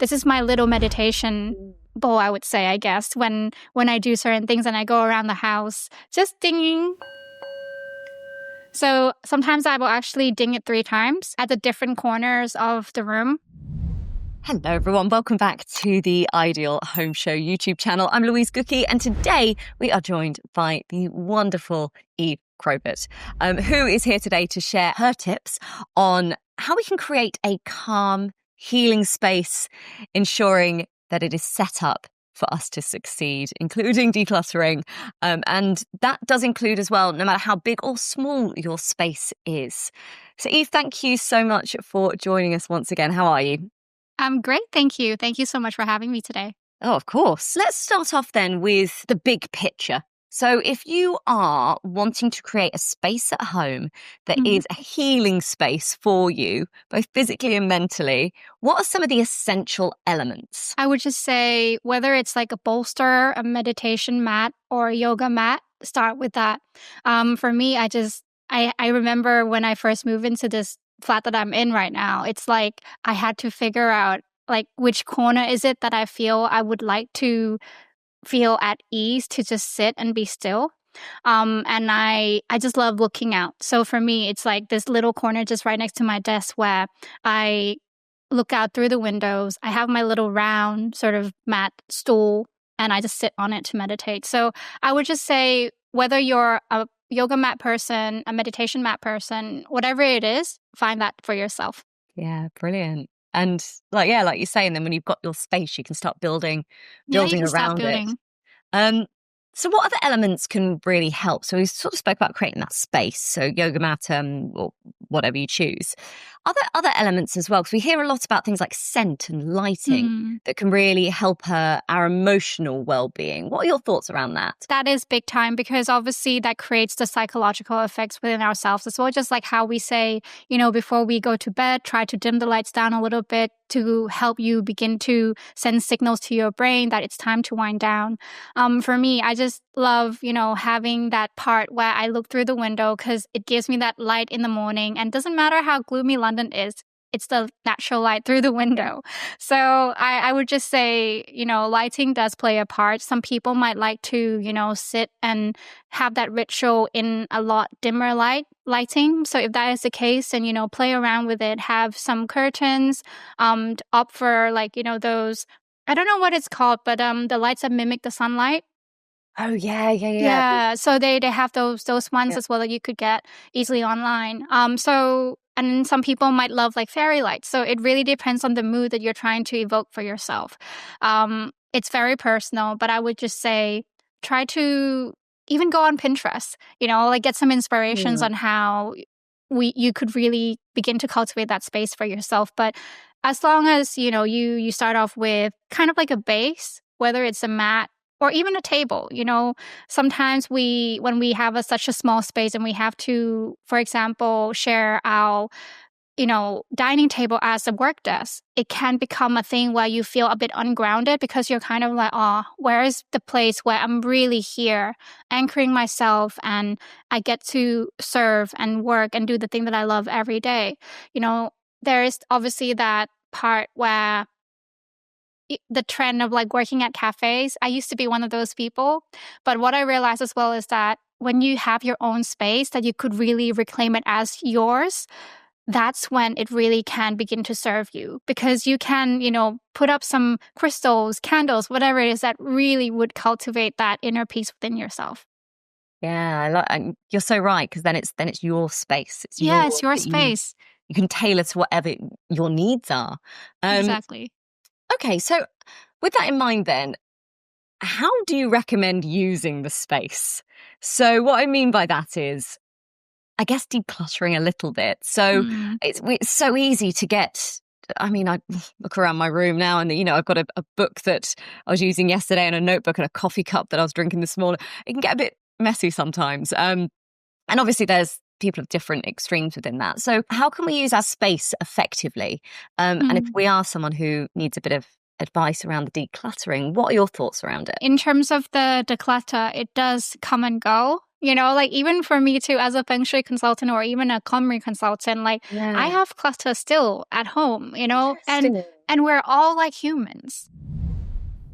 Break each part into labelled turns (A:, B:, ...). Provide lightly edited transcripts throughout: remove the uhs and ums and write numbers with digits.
A: this is my little meditation bowl, I would say, I guess, when I do certain things and I go around the house, just dinging. So sometimes I will actually ding it 3 times at the different corners of the room.
B: Hello, everyone. Welcome back to the Ideal Home Show YouTube channel. I'm Louise Gookey, and today we are joined by the wonderful Eve Kruavit, who is here today to share her tips on how we can create a calm, healing space, ensuring that it is set up for us to succeed, including decluttering. And that does include as well, no matter how big or small your space is. So Eve, thank you so much for joining us once again. How are you?
A: I'm great, thank you. Thank you so much for having me today.
B: Oh, of course. Let's start off then with the big picture. So if you are wanting to create a space at home that is a healing space for you, both physically and mentally, what are some of the essential elements?
A: I would just say whether it's like a bolster, a meditation mat, or a yoga mat, start with that. For me, I remember when I first moved into this flat that I'm in right now, it's like I had to figure out like which corner is it that I feel I would like to feel at ease to just sit and be still. And I just love looking out. So for me, it's like this little corner just right next to my desk where I look out through the windows. I have my little round sort of mat stool and I just sit on it to meditate. So I would just say whether you're a yoga mat person, a meditation mat person, whatever it is, find that for yourself.
B: Yeah, brilliant. And like you're saying, then when you've got your space, you can start building around it. So what other elements can really help? So we sort of spoke about creating that space. So yoga mat or whatever you choose. Other elements as well, because we hear a lot about things like scent and lighting that can really help our emotional well-being. What are your thoughts around that?
A: That is big time because obviously that creates the psychological effects within ourselves as well. Just like how we say, before we go to bed, try to dim the lights down a little bit to help you begin to send signals to your brain that it's time to wind down. For me, I just love, having that part where I look through the window because it gives me that light in the morning. And doesn't matter how gloomy London is, it's the natural light through the window. So I would just say, lighting does play a part. Some people might like to, sit and have that ritual in a lot dimmer lighting. So if that is the case, then, play around with it. Have some curtains, opt for like, those, I don't know what it's called, but the lights that mimic the sunlight.
B: Oh, yeah.
A: Yeah, so they have those ones as well that you could get easily online. And some people might love like fairy lights. So it really depends on the mood that you're trying to evoke for yourself. It's very personal, but I would just say try to even go on Pinterest, like get some inspirations on how you could really begin to cultivate that space for yourself. But as long as, you start off with kind of like a base, whether it's a mat, or even a table, sometimes when we have such a small space and we have to, for example, share our, dining table as a work desk, it can become a thing where you feel a bit ungrounded because you're kind of like, where is the place where I'm really here, anchoring myself and I get to serve and work and do the thing that I love every day. There is obviously that part where the trend of like working at cafes. I used to be one of those people. But what I realized as well is that when you have your own space that you could really reclaim it as yours, that's when it really can begin to serve you because you can, put up some crystals, candles, whatever it is that really would cultivate that inner peace within yourself.
B: Yeah, you're so right because then it's your space. It's
A: your space.
B: You can tailor to whatever your needs are.
A: Exactly.
B: Okay, so with that in mind then, how do you recommend using the space? So what I mean by that is, I guess, decluttering a little bit. So it's so easy to get, I look around my room now and, I've got a book that I was using yesterday and a notebook and a coffee cup that I was drinking this morning. It can get a bit messy sometimes. And obviously there's people of different extremes within that. So how can we use our space effectively? And if we are someone who needs a bit of advice around the decluttering, what are your thoughts around it?
A: In terms of the declutter, it does come and go. Like even for me too, as a Feng Shui consultant or even a KonMari consultant, I have clutter still at home, and And we're all like humans.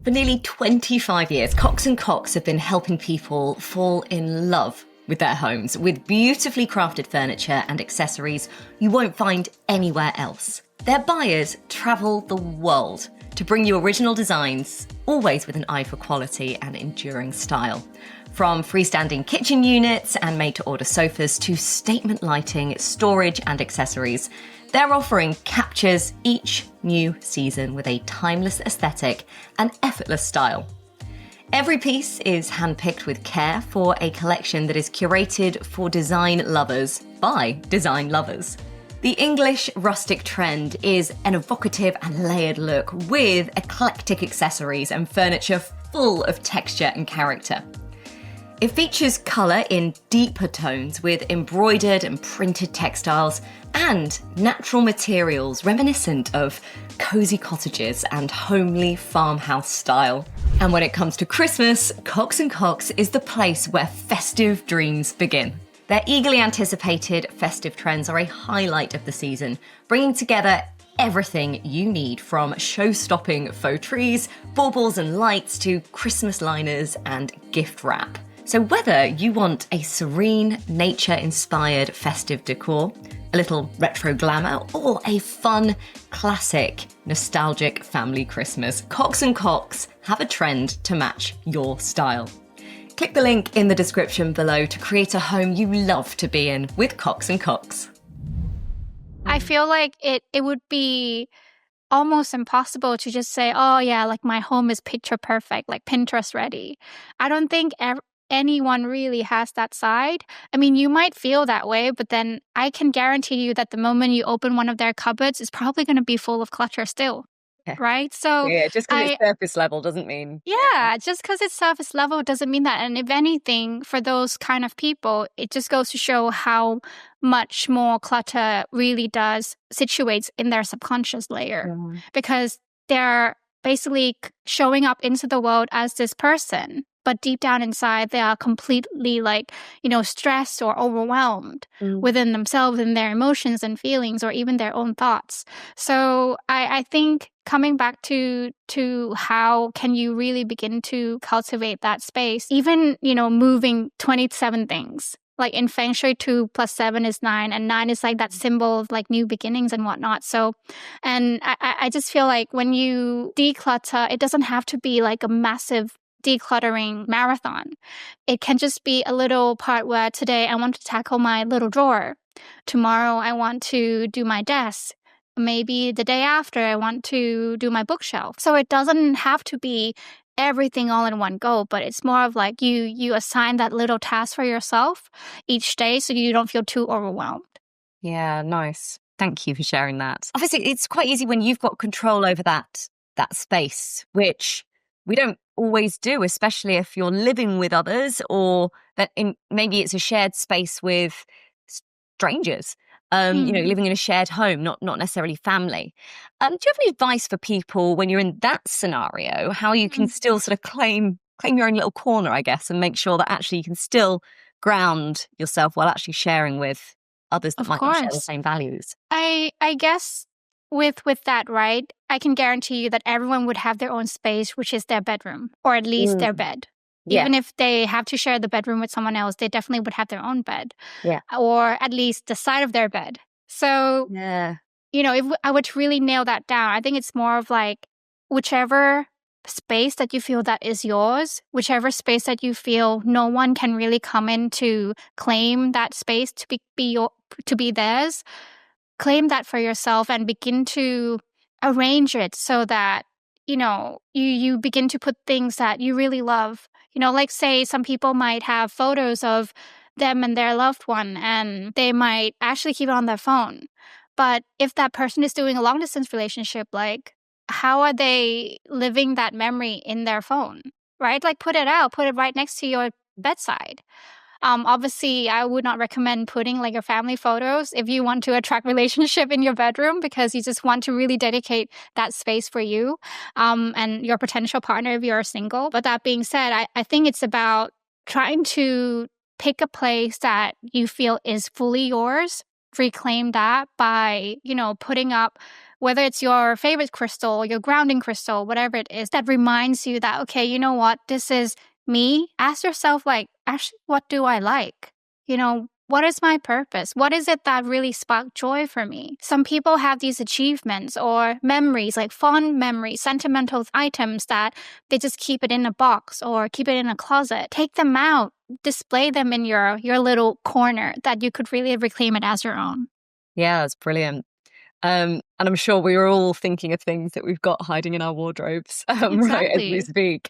B: For nearly 25 years, Cox & Cox have been helping people fall in love with their homes with beautifully crafted furniture and accessories you won't find anywhere else. Their buyers travel the world to bring you original designs, always with an eye for quality and enduring style. From freestanding kitchen units and made-to-order sofas to statement lighting, storage and accessories, their offering captures each new season with a timeless aesthetic and effortless style. Every piece is handpicked with care for a collection that is curated for design lovers by design lovers. The English rustic trend is an evocative and layered look with eclectic accessories and furniture full of texture and character. It features colour in deeper tones with embroidered and printed textiles and natural materials reminiscent of cosy cottages and homely farmhouse style. And when it comes to Christmas, Cox & Cox is the place where festive dreams begin. Their eagerly anticipated festive trends are a highlight of the season, bringing together everything you need from show-stopping faux trees, baubles and lights to Christmas liners and gift wrap. So whether you want a serene, nature-inspired festive decor, a little retro glamour, or a fun, classic, nostalgic family Christmas, Cox & Cox have a trend to match your style. Click the link in the description below to create a home you love to be in with Cox & Cox.
A: I feel like it would be almost impossible to just say, oh yeah, like my home is picture perfect, like Pinterest ready. I don't think anyone really has that side. I mean, you might feel that way, but then I can guarantee you that the moment you open one of their cupboards, it's probably going to be full of clutter still. Right? So
B: yeah, just because it's surface level doesn't mean.
A: Yeah, just because it's surface level doesn't mean that. And if anything, for those kind of people, it just goes to show how much more clutter really does situates in their subconscious layer. Because they're basically showing up into the world as this person, but deep down inside, they are completely stressed or overwhelmed within themselves and their emotions and feelings or even their own thoughts. So I think coming back to how can you really begin to cultivate that space, even, moving 27 things. Like in Feng Shui, 2 + 7 is 9, and 9 is like that symbol of like new beginnings and whatnot. So, and I just feel like when you declutter, it doesn't have to be like a massive decluttering marathon. It can just be a little part where today I want to tackle my little drawer. Tomorrow I want to do my desk. Maybe the day after I want to do my bookshelf. So it doesn't have to be everything all in one go, but it's more of like you assign that little task for yourself each day so you don't feel too overwhelmed.
B: Yeah, nice. Thank you for sharing that. Obviously, it's quite easy when you've got control over that space, which we don't always do, especially if you're living with others or that maybe it's a shared space with strangers. Living in a shared home, not necessarily family. Do you have any advice for people when you're in that scenario, how you can still sort of claim your own little corner, I guess, and make sure that actually you can still ground yourself while actually sharing with others that might not share the same values?
A: I guess with that, right, I can guarantee you that everyone would have their own space, which is their bedroom, or at least their bed. Yeah. Even if they have to share the bedroom with someone else, they definitely would have their own bed. Yeah. Or at least the side of their bed. So, if I were to really nail that down, I think it's more of like whichever space that you feel that is yours, whichever space that you feel no one can really come in to claim that space to be theirs, claim that for yourself and begin to arrange it so that, you begin to put things that you really love. Like say some people might have photos of them and their loved one and they might actually keep it on their phone. But if that person is doing a long distance relationship, like how are they living that memory in their phone, right? Like put it right next to your bedside. Obviously, I would not recommend putting like your family photos if you want to attract relationship in your bedroom because you just want to really dedicate that space for you and your potential partner if you're single. But that being said, I think it's about trying to pick a place that you feel is fully yours reclaim that by, putting up, whether it's your favorite crystal, your grounding crystal, whatever it is, that reminds you that, okay, you know what, this is me. Ask yourself, like, actually, what do I like? What is my purpose? What is it that really sparked joy for me? Some people have these achievements or memories, like fond memories, sentimental items that they just keep it in a box or keep it in a closet. Take them out, display them in your little corner that you could really reclaim it as your own.
B: Yeah, that's brilliant. And I'm sure we were all thinking of things that we've got hiding in our wardrobes right as we
A: Exactly.
B: speak.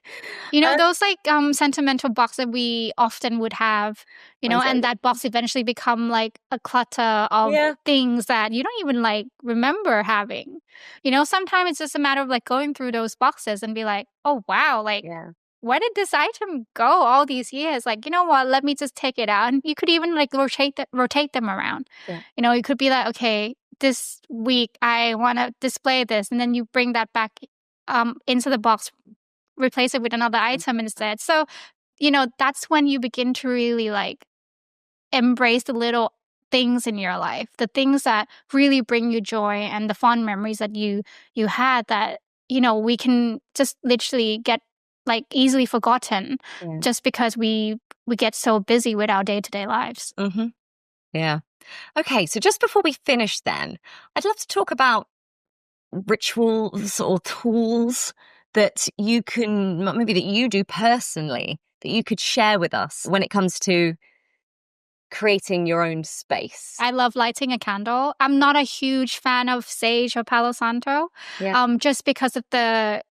A: Those like sentimental box that we often would have, and that box eventually become like a clutter of things that you don't even like remember having. Sometimes it's just a matter of like going through those boxes and be like, oh wow, like where did this item go all these years? Like, you know what, let me just take it out. And you could even like rotate them around. You could be like, okay, this week I want to display this, and then you bring that back into the box, replace it with another item instead. So, that's when you begin to really like embrace the little things in your life, the things that really bring you joy and the fond memories that you had that, we can just literally get like easily forgotten just because we get so busy with our day-to-day lives.
B: Mm-hmm. Yeah. Okay, so just before we finish then, I'd love to talk about rituals or tools that you can, maybe that you do personally, that you could share with us when it comes to creating your own space.
A: I love lighting a candle. I'm not a huge fan of sage or Palo Santo, just because of the,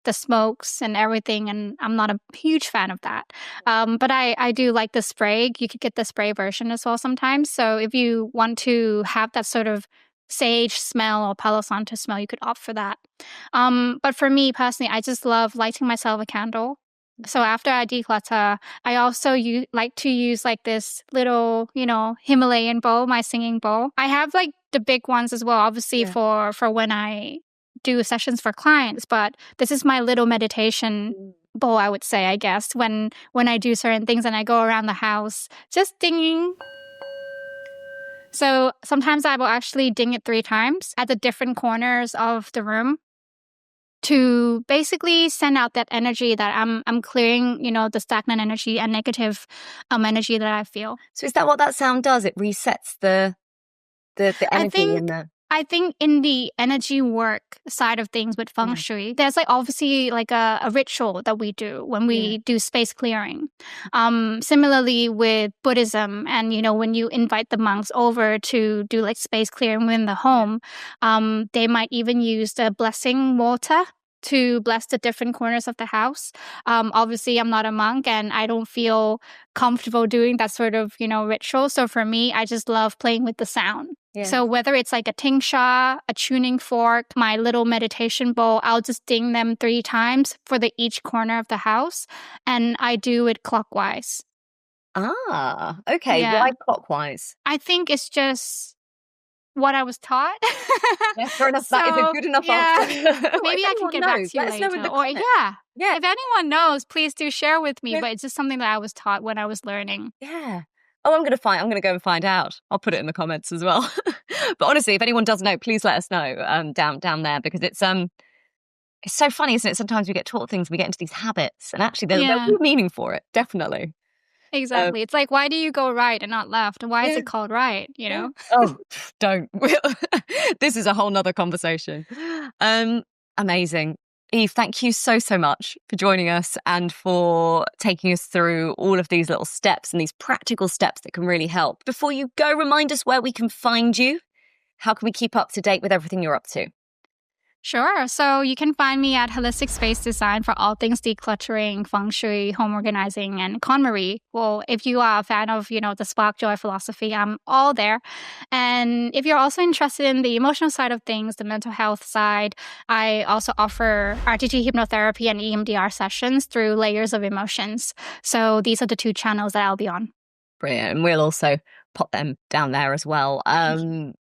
A: the smokes and everything, and I'm not a huge fan of that. But I do like the spray. You could get the spray version as well sometimes. So if you want to have that sort of sage smell or Palo Santo smell, you could opt for that. But for me personally, I just love lighting myself a candle. So after I declutter, I also like to use like this little, Himalayan bowl, my singing bowl. I have like the big ones as well, obviously for when I do sessions for clients, but this is my little meditation bowl, I would say, I guess, when I do certain things and I go around the house, just dinging. So sometimes I will actually ding it 3 times at the different corners of the room to basically send out that energy that I'm clearing, the stagnant energy and negative energy that I feel.
B: So is that what that sound does? It resets the energy in the...
A: I think in the energy work side of things with Feng Shui, there's like obviously like a ritual that we do when we do space clearing. Similarly with Buddhism, and when you invite the monks over to do like space clearing within the home, they might even use the blessing water to bless the different corners of the house. Obviously, I'm not a monk and I don't feel comfortable doing that sort of, ritual. So for me, I just love playing with the sound. So whether it's like a tingsha, a tuning fork, my little meditation bowl, I'll just ding them 3 times for each corner of the house. And I do it clockwise.
B: Ah, okay. Why clockwise?
A: I think it's just what I was taught.
B: Fair enough. That is a good enough answer.
A: Maybe I can get back to you later. If anyone knows, please do share with me. But it's just something that I was taught when I was learning.
B: Yeah. Oh, I'm going to go and find out. I'll put it in the comments as well. But honestly, if anyone does know, please let us know down there, because it's so funny, isn't it? Sometimes we get taught things, we get into these habits, and actually there's good meaning for it. Definitely.
A: Exactly. It's like, why do you go right and not left? And why is it called right?
B: Oh, don't. This is a whole nother conversation. Amazing. Eve, thank you so much for joining us and for taking us through all of these little steps and these practical steps that can really help. Before you go, remind us where we can find you. How can we keep up to date with everything you're up to?
A: Sure. So you can find me at Holistic Space Design for all things decluttering, feng shui, home organizing, and KonMari. Well, if you are a fan of, the spark joy philosophy, I'm all there. And if you're also interested in the emotional side of things, the mental health side, I also offer RTT hypnotherapy and EMDR sessions through Layers of Emotions. So these are the 2 channels that I'll be on.
B: Brilliant. And we'll also pop them down there as well.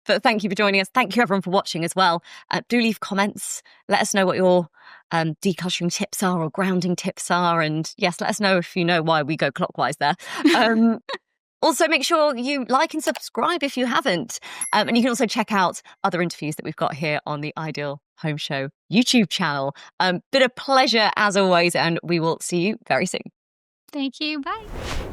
B: But thank you for joining us. Thank you everyone for watching as well. Do leave comments. Let us know what your decluttering tips are or grounding tips are. And yes, let us know if you know why we go clockwise there. Also, make sure you like and subscribe if you haven't. And you can also check out other interviews that we've got here on the Ideal Home Show YouTube channel. Been a pleasure as always, and we will see you very soon.
A: Thank you. Bye.